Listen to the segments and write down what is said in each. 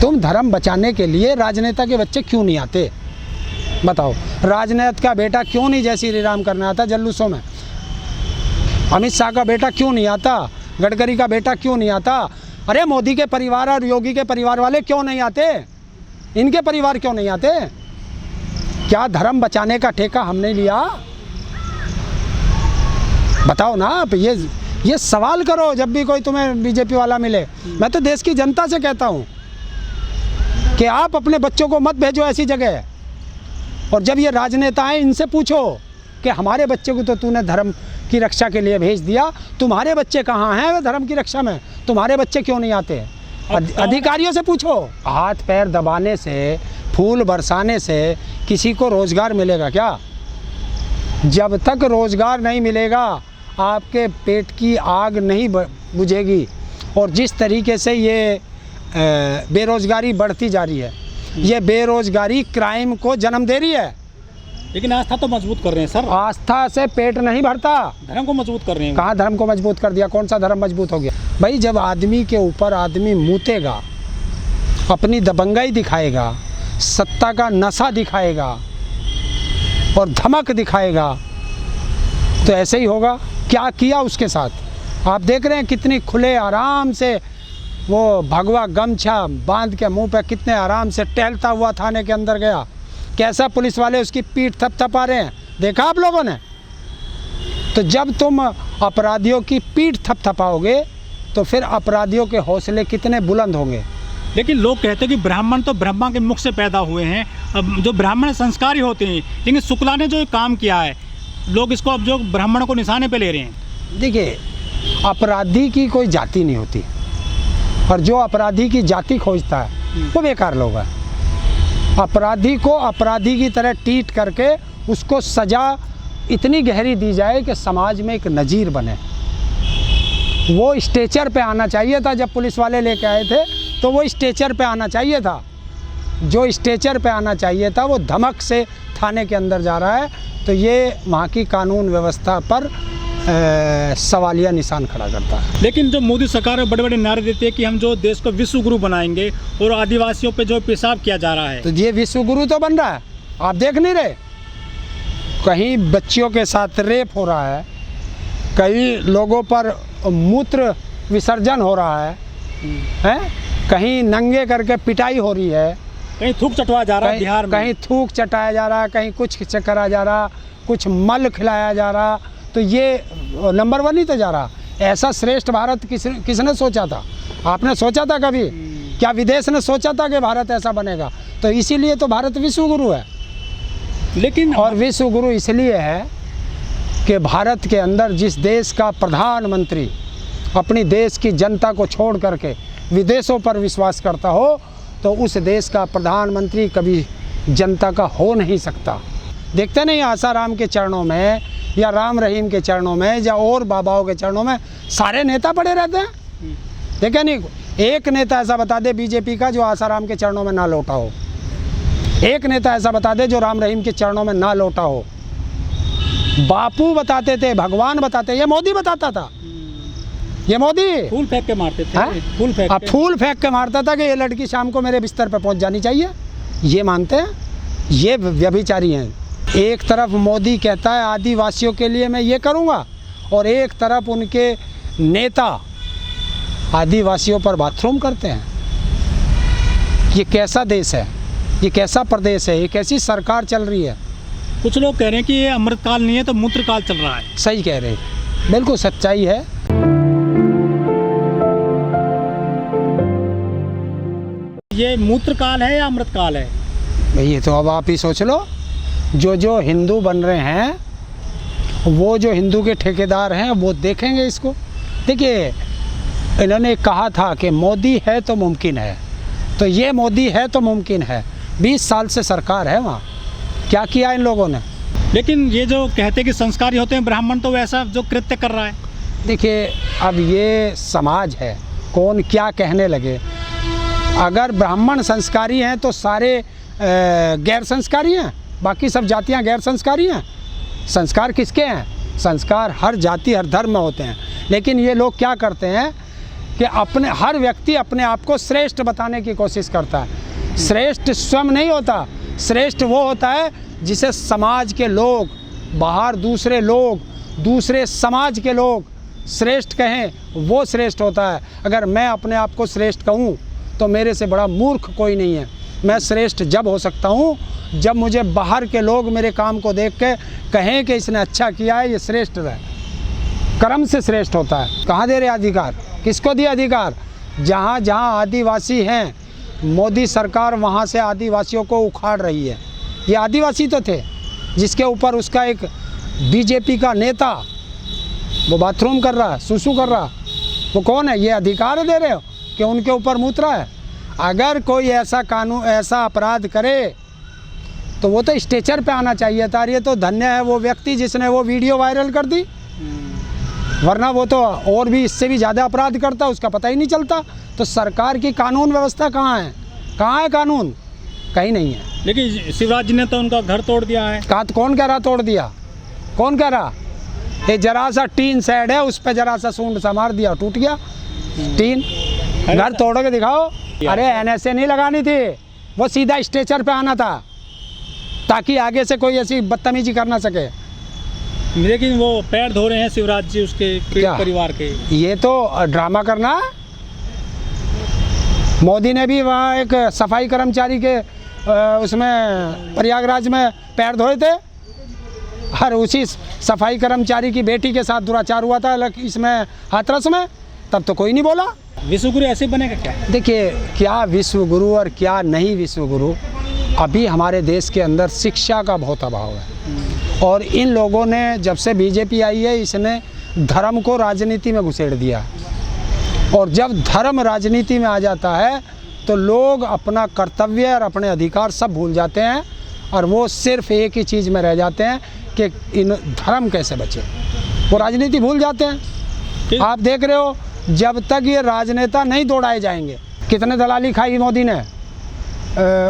तुम धर्म बचाने के लिए राजनेता के बच्चे क्यों नहीं आते? बताओ, राजनेता का बेटा क्यों नहीं जय श्री राम करने आता जुलूसों में? अमित शाह का बेटा क्यों नहीं आता? गडकरी का बेटा क्यों नहीं आता? अरे मोदी के परिवार और योगी के परिवार वाले क्यों नहीं आते? इनके परिवार क्यों नहीं आते? क्या धर्म बचाने का ठेका हमने लिया? बताओ ना आप, ये सवाल करो जब भी कोई तुम्हें बीजेपी वाला मिले। मैं तो देश की जनता से कहता हूँ कि आप अपने बच्चों को मत भेजो ऐसी जगह। और जब ये राजनेता हैं, इनसे पूछो कि हमारे बच्चे को तो तूने धर्म की रक्षा के लिए भेज दिया, तुम्हारे बच्चे कहाँ हैं वे धर्म की रक्षा में? तुम्हारे बच्चे क्यों नहीं आते? अधिकारियों से पूछो। हाथ पैर दबाने से, फूल बरसाने से किसी को रोज़गार मिलेगा क्या? जब तक रोज़गार नहीं मिलेगा, आपके पेट की आग नहीं बुझेगी। और जिस तरीके से ये बेरोज़गारी बढ़ती जा रही है, ये बेरोज़गारी क्राइम को जन्म दे रही है। लेकिन आस्था तो मजबूत कर रहे हैं सर। आस्था से पेट नहीं भरता, धर्म को मजबूत कर रहे हैं। कहाँ धर्म को मजबूत कर दिया? कौन सा धर्म मजबूत हो गया भाई? जब आदमी के ऊपर आदमी मूतेगा, अपनी दबंगाई दिखाएगा, सत्ता का नशा दिखाएगा और धमक दिखाएगा, तो ऐसे ही होगा। क्या किया उसके साथ? आप देख रहे हैं कितनी खुले आराम से वो भगवा गमछा बांध के मुंह पे कितने आराम से टहलता हुआ थाने के अंदर गया। कैसा पुलिस वाले उसकी पीठ थपथपा रहे हैं, देखा आप लोगों ने? तो जब तुम अपराधियों की पीठ थपथपाओगे तो फिर अपराधियों के हौसले कितने बुलंद होंगे। लेकिन लोग कहते हैं कि ब्राह्मण तो ब्रह्मा के मुख से पैदा हुए हैं, अब जो ब्राह्मण संस्कारी होते हैं। लेकिन शुक्ला ने जो काम किया है, लोग इसको अब जो ब्राह्मणों को निशाने पे ले रहे हैं। देखिए, अपराधी की कोई जाति नहीं होती, और जो अपराधी की जाति खोजता है वो बेकार लोग है। अपराधी को अपराधी की तरह ट्रीट करके उसको सज़ा इतनी गहरी दी जाए कि समाज में एक नज़ीर बने। वो स्टेचर पे आना चाहिए था। जब पुलिस वाले लेके आए थे तो वो स्टेचर पे आना चाहिए था। जो स्टेचर पे आना चाहिए था वो धमक से थाने के अंदर जा रहा है। तो ये वहाँ की कानून व्यवस्था पर सवालिया निशान खड़ा करता है। लेकिन जो मोदी सरकार बड़े बड़े नारे देती है कि हम जो देश को विश्व गुरु बनाएंगे, और आदिवासियों पे जो पेशाब किया जा रहा है, तो ये विश्व गुरु तो बन रहा है। आप देख नहीं रहे? कहीं बच्चियों के साथ रेप हो रहा है, कई लोगों पर मूत्र विसर्जन हो रहा है, कहीं नंगे करके पिटाई हो रही है, कहीं थूक चटवाया जा रहा है बिहार में, कहीं थूक चटाया जा रहा है, कहीं कुछ करा जा रहा, कुछ मल खिलाया जा रहा। तो ये नंबर 1 ही तो जा रहा। ऐसा श्रेष्ठ भारत किसने सोचा था? आपने सोचा था कभी? क्या विदेश ने सोचा था कि भारत ऐसा बनेगा? तो इसीलिए तो भारत विश्व गुरु है। लेकिन और विश्व गुरु इसलिए है कि भारत के अंदर जिस देश का प्रधानमंत्री अपनी देश की जनता को छोड़ करके विदेशों पर विश्वास करता हो, तो उस देश का प्रधानमंत्री कभी जनता का हो नहीं सकता। देखते नहीं, आसाराम के चरणों में या राम रहीम के चरणों में या और बाबाओं के चरणों में सारे नेता पड़े रहते हैं। देखे नहीं? एक नेता ऐसा बता दे बीजेपी का जो आसाराम के चरणों में ना लौटा हो। एक नेता ऐसा बता दे जो राम रहीम के चरणों में ना लौटा हो। बापू बताते थे, भगवान बताते, ये मोदी बताता था। ये मोदी फूल फेंक के मारते थे। फूल फेंक के मारता था कि ये लड़की शाम को मेरे बिस्तर पर पहुंच जानी चाहिए। ये मानते हैं? ये व्यभिचारी हैं। एक तरफ मोदी कहता है आदिवासियों के लिए मैं ये करूँगा, और एक तरफ उनके नेता आदिवासियों पर बाथरूम करते हैं। ये कैसा देश है? ये कैसा प्रदेश है? ये कैसी सरकार चल रही है? कुछ लोग कह रहे हैं कि ये अमृतकाल नहीं है तो मूत्रकाल चल रहा है। सही कह रहे हैं, बिल्कुल सच्चाई है। ये मूत्रकाल है या अमृतकाल है? भाई ये तो अब आप ही सोच लो। जो हिंदू बन रहे हैं, वो जो हिंदू के ठेकेदार हैं वो देखेंगे इसको। देखिए, इन्होंने कहा था कि मोदी है तो मुमकिन है, तो ये मोदी है तो मुमकिन है। 20 साल से सरकार है वहाँ, क्या किया इन लोगों ने? लेकिन ये जो कहते हैं कि संस्कारी होते हैं ब्राह्मण, तो वैसा जो कृत्य कर रहा है। देखिए, अब ये समाज है, कौन क्या कहने लगे। अगर ब्राह्मण संस्कारी हैं तो सारे गैर संस्कारी हैं, बाकी सब जातियां गैर संस्कारी हैं। संस्कार किसके हैं? संस्कार हर जाति हर धर्म में होते हैं। लेकिन ये लोग क्या करते हैं कि हर व्यक्ति अपने आप को श्रेष्ठ बताने की कोशिश करता है। श्रेष्ठ स्वयं नहीं होता, श्रेष्ठ वो होता है जिसे समाज के लोग, बाहर दूसरे लोग, दूसरे समाज के लोग श्रेष्ठ कहें, वो श्रेष्ठ होता है। अगर मैं अपने आप को श्रेष्ठ कहूँ तो मेरे से बड़ा मूर्ख कोई नहीं है। मैं श्रेष्ठ जब हो सकता हूँ जब मुझे बाहर के लोग मेरे काम को देख के कहें कि इसने अच्छा किया है, ये श्रेष्ठ है, कर्म से श्रेष्ठ होता है। कहाँ दे रहे अधिकार, किसको दिया अधिकार? जहाँ जहाँ आदिवासी हैं, मोदी सरकार वहाँ से आदिवासियों को उखाड़ रही है। ये आदिवासी तो थे जिसके ऊपर उसका एक बीजेपी का नेता वो बाथरूम कर रहा है, सुसु कर रहा, वो कौन है? ये अधिकार दे रहे हो कि उनके ऊपर मूत्रा है? अगर कोई ऐसा कानून, ऐसा अपराध करे तो वो तो स्टेचर पे आना चाहिए था। ये तो धन्य है वो व्यक्ति जिसने वो वीडियो वायरल कर दी, वरना वो तो और भी इससे भी ज़्यादा अपराध करता, उसका पता ही नहीं चलता। तो सरकार की कानून व्यवस्था कहाँ है? कहाँ है कानून? कहीं नहीं है। लेकिन शिवराज जी ने तो उनका घर तोड़ दिया है। कहाँ? कौन कह रहा तोड़ दिया? कौन कह रहा? ये जरा सा टीन शेड है, उस पर जरा सा सूंड सा मार दिया, टूट गया टीन। घर तोड़ के दिखाओ। अरे NSA नहीं लगानी थी, वो सीधा स्ट्रेचर पे आना था ताकि आगे से कोई ऐसी बदतमीजी कर ना सके। लेकिन वो पैर धो रहे हैं शिवराज जी उसके परिवार के। ये तो ड्रामा करना है। मोदी ने भी वहाँ एक सफाई कर्मचारी के उसमें प्रयागराज में पैर धोए थे, और उसी सफाई कर्मचारी की बेटी के साथ दुराचार हुआ था इसमें हाथरस में, तब तो कोई नहीं बोला। विश्वगुरु ऐसे बनेगा क्या? देखिए, क्या विश्वगुरु और क्या नहीं विश्वगुरु, अभी हमारे देश के अंदर शिक्षा का बहुत अभाव है। और इन लोगों ने जब से बीजेपी आई है, इसने धर्म को राजनीति में घुसेड़ दिया। और जब धर्म राजनीति में आ जाता है तो लोग अपना कर्तव्य और अपने अधिकार सब भूल जाते हैं, और वो सिर्फ एक ही चीज़ में रह जाते हैं कि इन धर्म कैसे बचे, वो राजनीति भूल जाते हैं। आप देख रहे हो, जब तक ये राजनेता नहीं दौड़ाए जाएंगे, कितने दलाली खाई मोदी ने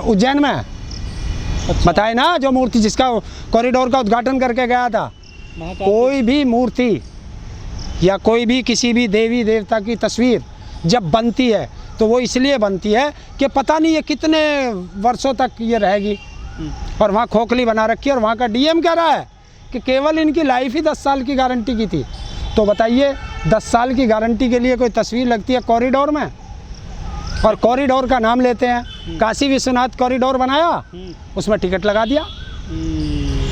उज्जैन में। अच्छा। बताए ना, जो मूर्ति जिसका कॉरिडोर का उद्घाटन करके गया था, कोई भी मूर्ति या कोई भी किसी भी देवी देवता की तस्वीर जब बनती है तो वो इसलिए बनती है कि पता नहीं ये कितने वर्षों तक ये रहेगी, और वहाँ खोखली बना रखी है। और वहाँ का DM कह रहा है कि केवल इनकी लाइफ ही 10 साल की गारंटी की थी। तो बताइए, 10 साल की गारंटी के लिए कोई तस्वीर लगती है कॉरिडोर में? और कॉरिडोर का नाम लेते हैं, काशी विश्वनाथ कॉरिडोर बनाया, उसमें टिकट लगा दिया।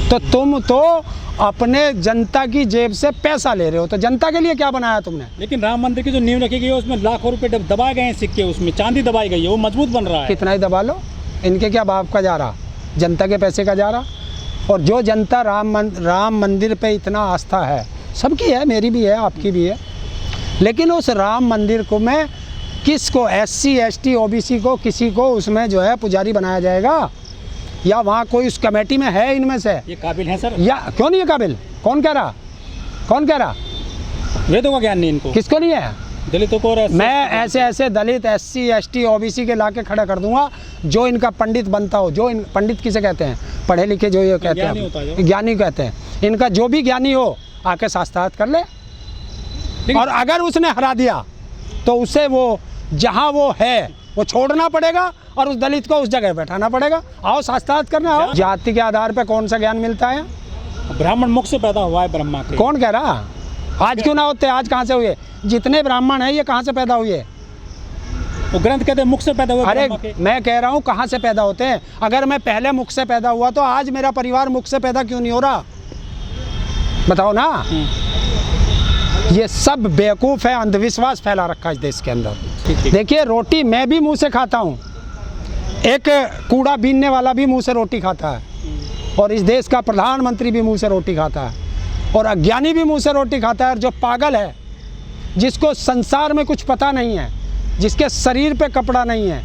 तो तुम तो अपने जनता की जेब से पैसा ले रहे हो, तो जनता के लिए क्या बनाया तुमने? लेकिन राम मंदिर की जो नींव रखी गई है उसमें लाखों रुपए दबाए गए हैं, सिक्के, उसमें चांदी दबाई गई है, वो मजबूत बन रहा है। कितना ही दबा लो, इनके क्या बाप का जा रहा, जनता के पैसे का जा रहा। और जो जनता राम मंदिर पे इतना आस्था है, सबकी है, मेरी भी है, आपकी भी है, लेकिन उस राम मंदिर को मैं किसको, SC ST OBC को, किसी को उसमें जो है पुजारी बनाया जाएगा? या वहाँ कोई उस कमेटी में है इनमें से? ये काबिल है सर? या क्यों नहीं है काबिल? कौन कह रहा? कौन कह रहा? वेदों का ज्ञान नहीं इनको। किसको नहीं है? दलितों को। मैं ऐसे दलित SC ST OBC के ला के खड़ा कर दूंगा जो इनका पंडित बनता हो। जो पंडित किसे कहते हैं? पढ़े लिखे जो ये कहते हैं, ज्ञानी कहते हैं। इनका जो भी ज्ञानी हो आके शास्त्रार्थ कर ले, और अगर उसने हरा दिया तो उसे वो जहाँ वो है वो छोड़ना पड़ेगा और उस दलित को उस जगह बैठाना पड़ेगा। आओ शास्त्रार्थ करने आओ। जाति के आधार पे कौन सा ज्ञान मिलता है? ब्राह्मण मुख से पैदा हुआ है ब्रह्मा के। कौन कह रहा? आज क्यों ना होते? आज कहाँ से हुए? जितने ब्राह्मण हैं ये कहाँ से पैदा हुए? वो ग्रंथ कहते हैं मुख से पैदा हुए। अरे मैं कह रहा हूँ कहाँ से पैदा होते हैं। अगर मैं पहले मुख से पैदा हुआ तो आज मेरा परिवार मुख से पैदा क्यों नहीं हो रहा? बताओ ना। ये सब बेवकूफ़ है, अंधविश्वास फैला रखा है इस देश के अंदर। देखिए, रोटी मैं भी मुंह से खाता हूँ, एक कूड़ा बीनने वाला भी मुंह से रोटी खाता है, और इस देश का प्रधानमंत्री भी मुंह से रोटी खाता है, और अज्ञानी भी मुंह से रोटी खाता है। और जो पागल है, जिसको संसार में कुछ पता नहीं है, जिसके शरीर पे कपड़ा नहीं है,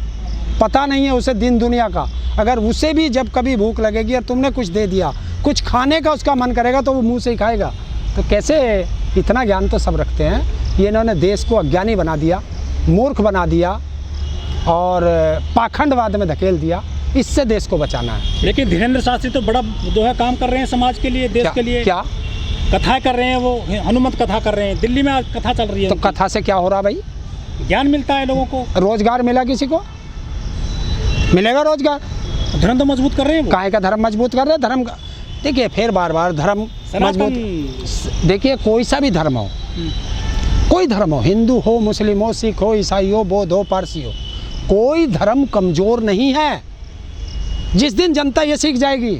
पता नहीं है उसे दिन दुनिया का, अगर उसे भी जब कभी भूख लगेगी और तुमने कुछ दे दिया, कुछ खाने का उसका मन करेगा तो वो मुंह से ही खाएगा। तो कैसे? इतना ज्ञान तो सब रखते हैं। ये इन्होंने देश को अज्ञानी बना दिया, मूर्ख बना दिया, और पाखंडवाद में धकेल दिया। इससे देश को बचाना है। लेकिन धीरेन्द्र शास्त्री तो बड़ा जो है काम कर रहे हैं समाज के लिए, देश के लिए। क्या कथाएं कर रहे हैं? वो हनुमत कथा कर रहे हैं, दिल्ली में आज कथा चल रही है। तो कथा से क्या हो रहा भाई? ज्ञान मिलता है लोगों को, रोजगार मिला किसी को? मिलेगा रोजगार? धर्म तो मजबूत कर रहे हैं वो। काहे का धर्म मजबूत कर रहे हैं? धर्म का देखिए, फिर बार बार धर्म मजबूत, सनातन देखिए कोई सा भी धर्म हो, कोई धर्म हो, हिंदू हो, मुस्लिम हो, सिख हो, ईसाई हो, बौद्ध हो, पारसी हो, कोई धर्म कमज़ोर नहीं है। जिस दिन जनता ये सीख जाएगी,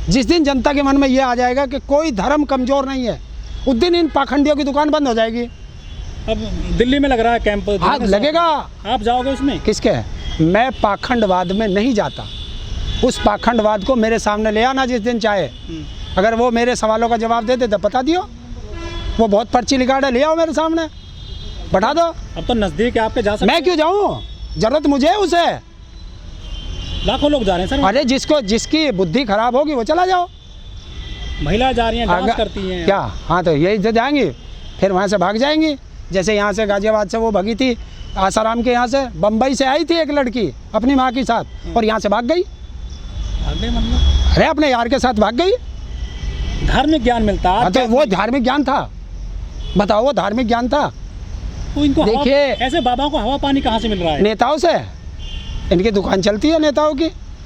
जिस दिन जनता के मन में ये आ जाएगा कि कोई धर्म कमज़ोर नहीं है, उस दिन इन पाखंडियों की दुकान बंद हो जाएगी। अब दिल्ली में लग रहा है कैंप, हाँ लगेगा। आप जाओगे उसमें? किसके? मैं पाखंडवाद में नहीं जाता। उस पाखंडवाद को मेरे सामने ले आना जिस दिन चाहे, अगर वो मेरे सवालों का जवाब दे दे तो बता दियो, वो बहुत पर्ची लिखा है, ले आओ मेरे सामने, बैठा दो। अब तो नज़दीक है आपके, जा सकते मैं क्यों जाऊँ? जरूरत मुझे है उसे। लाखों लोग जा रहे हैं सर। अरे जिसकी बुद्धि खराब होगी वो चला जाओ। महिला जा रही हैं, डांस करती हैं क्या? हाँ तो यही से जाएंगी, फिर वहाँ से भाग जाएंगी। जैसे यहाँ से गाजियाबाद से वो भागी थी, आसाराम के यहाँ से, बम्बई से आई थी एक लड़की अपनी माँ के साथ और यहाँ से भाग गई। मतलब अरे अपने यार के साथ भाग गई। धार्मिक ज्ञान मिलता है। हाँ तो वो धार्मिक ज्ञान था, बताओ, वो धार्मिक ज्ञान था। तो इनको देखिए, ऐसे बाबा को हवा पानी कहाँ से मिल रहा है? नेताओं से, इनकी दुकान चलती है नेताओं की।